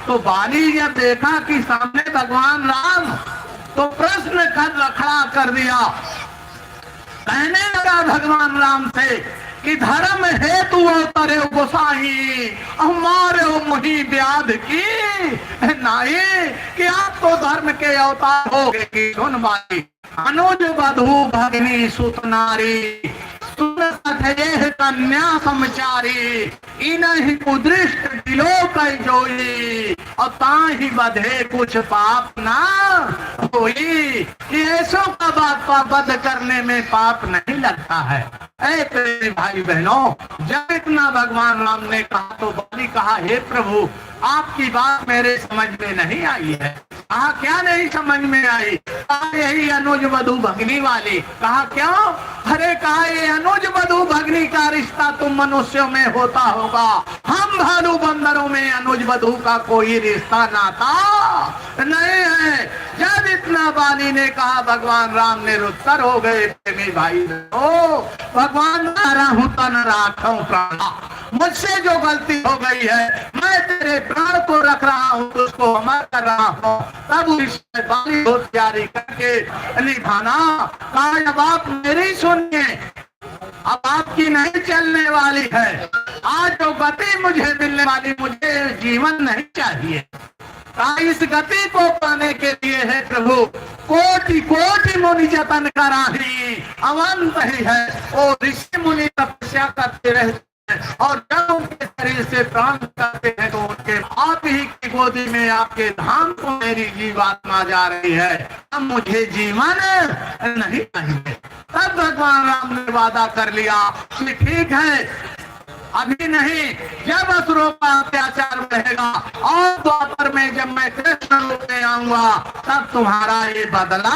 तो बाली जब देखा कि सामने भगवान राम, तो प्रश्न खड़ा कर दिया। कहने लगा भगवान राम से कि धर्म हेतु अवतरे गोसाई, हमारे मुहि व्याध की नाई, कि आप तो धर्म के अवतार हो गए कि सुन बाली। अनुज वधु भगिनी सुत नारी, सुन सठे कन्या समचारी, इन्हीं कुदृष्ट दिलो कई जोई, और ताहि बधे कुछ पाप ना होई। ऐसों का बात वध करने में पाप नहीं लगता है। ऐसे भाई बहनों, जब इतना भगवान राम ने कहा तो बाली कहा, हे प्रभु आपकी बात मेरे समझ में नहीं आई है। कहा क्या नहीं समझ में आई? कहा यही अनुज वधु भगनी वाली। कहा क्यों? अरे कहा ये अनुज वधु भगनी का रिश्ता तुम मनुष्यों में होता होगा, हम भालू बंदरों में अनुज वधु का कोई रिश्ता नाता नहीं है। जब इतना बाली ने कहा भगवान राम ने रुत्तर हो गए। प्रेमी भाई ओ भगवान नारा हूं तन राखूं प्राण, मुझसे जो गलती हो गई है मैं तेरे प्राण को रख रहा हूँ, उसको अमर कर रहा हूँ। तब बाली को तैयारी करके निभाना। कहा अब आप मेरी सुनिए, अब आपकी नहीं चलने वाली है। आज जो गति मुझे मिलने वाली, मुझे जीवन नहीं चाहिए। इस गति को पाने के लिए है प्रभु कोटि कोटि मुनि जतन कराही, अवंत ही है वो ऋषि मुनि तपस्या करते रहते हैं, और जब उनके शरीर से प्राण करते हैं तो उनके आप ही की गोदी में आपके धाम को मेरी जीवात्मा जा रही है। अब मुझे जीवन नहीं चाहिए। तब भगवान राम ने वादा कर लिया कि ठीक है अभी नहीं, जब असुरों का अत्याचार बढ़ेगा और द्वापर में जब मैं कृष्ण रूप में आऊंगा तब तुम्हारा ये बदला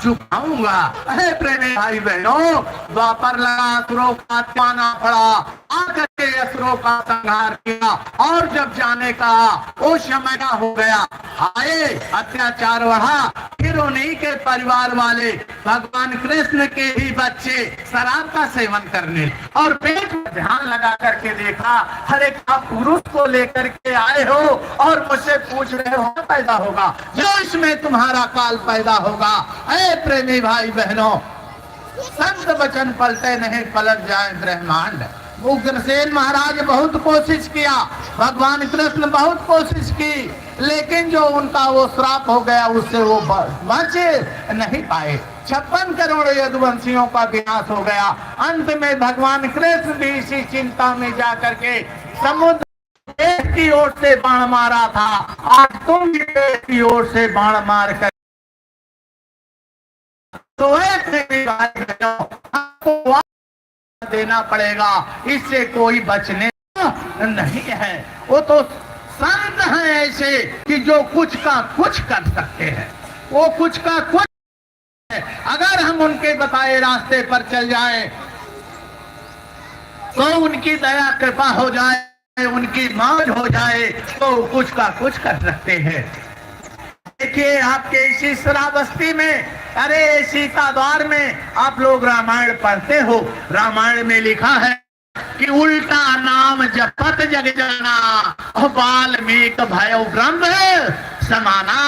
चुकाऊंगा। अरे प्रेमी भाई बहनों, द्वापर लगा, असुरों का अत्याचार पड़ा, आकर के असुरों का संहार किया, और जब जाने का उस समय का हो गया, आए अत्याचार बढ़ा, फिर उन्हीं के परिवार वाले भगवान कृष्ण के ही बच्चे शराब का सेवन करने और पेट में ध्यान लगा करके देखा, अरे आप पुरुष को लेकर के आए हो और मुझसे पूछ रहे हो पैदा होगा, जो इसमें तुम्हारा काल पैदा होगा। अरे प्रेमी भाई बहनों, संत वचन पलटे नहीं पलट जाए ब्रह्मांड। उग्रसेन महाराज बहुत कोशिश किया, भगवान कृष्ण बहुत कोशिश की, लेकिन जो उनका वो श्राप हो गया उससे वो बच नहीं पाए। 56 करोड़ यदुवंशियों का विनाश हो गया। अंत में भगवान कृष्ण भी इसी चिंता में जा करके समुद्र एक की ओर से बाण मारा था, आज तुम भी एक की ओर से बाण मार कर तो हमको देना पड़ेगा, इससे कोई बचने नहीं है। वो तो संत हैं ऐसे कि जो कुछ का कुछ कर सकते हैं, वो कुछ का कुछ है। अगर हम उनके बताए रास्ते पर चल जाएं तो उनकी दया कृपा हो जाए, उनकी मौज हो जाए तो कुछ का कुछ कर सकते हैं। देखिए आपके इसी श्रावस्ती में, अरे सीता द्वार में आप लोग रामायण पढ़ते हो, रामायण में लिखा है कि उल्टा नाम जपत जग जाना, वाल्मीकि भयो ब्रह्म समाना।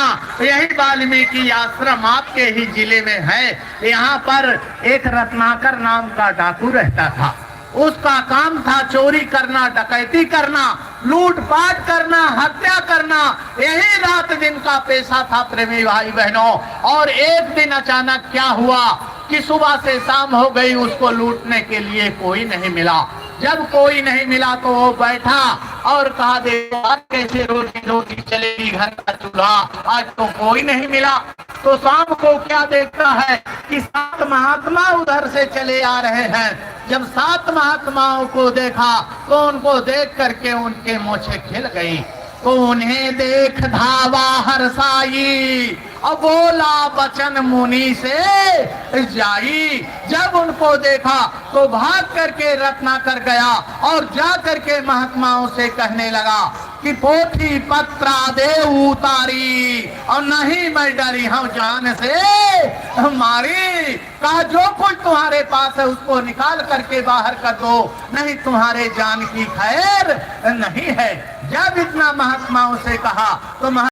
यही वाल्मीकि आश्रम आपके ही जिले में है। यहाँ पर एक रत्नाकर नाम का डाकू रहता था, उसका काम था चोरी करना, डकैती करना, लूटपाट करना, हत्या करना, यही रात दिन का पेशा था प्रेमी भाई बहनों। और एक दिन अचानक क्या हुआ कि सुबह से शाम हो गई, उसको लूटने के लिए कोई नहीं मिला। जब कोई नहीं मिला तो वो बैठा और कहा देखो आज कैसे रोटी रोटी चलेगी, घर का चूल्हा, आज तो कोई नहीं मिला। तो शाम को क्या देखता है कि 7 महात्मा उधर से चले आ रहे हैं। जब 7 महात्माओं को देखा तो उनको देख करके उनके मोछे खिल गई, तो उन्हें देख धावा हर्षाई और बोला वचन मुनि से जाई। जब उनको देखा तो भाग करके रत्नाकर गया और जा करके महात्माओं से कहने लगा कि पोथी पत्रा दे उतारी और नहीं मैं डरी हूं जान से मारी। कहा जो कुछ तुम्हारे पास है उसको निकाल करके बाहर कर दो, नहीं तुम्हारे जान की खैर नहीं है। जब इतना महात्माओं से कहा तो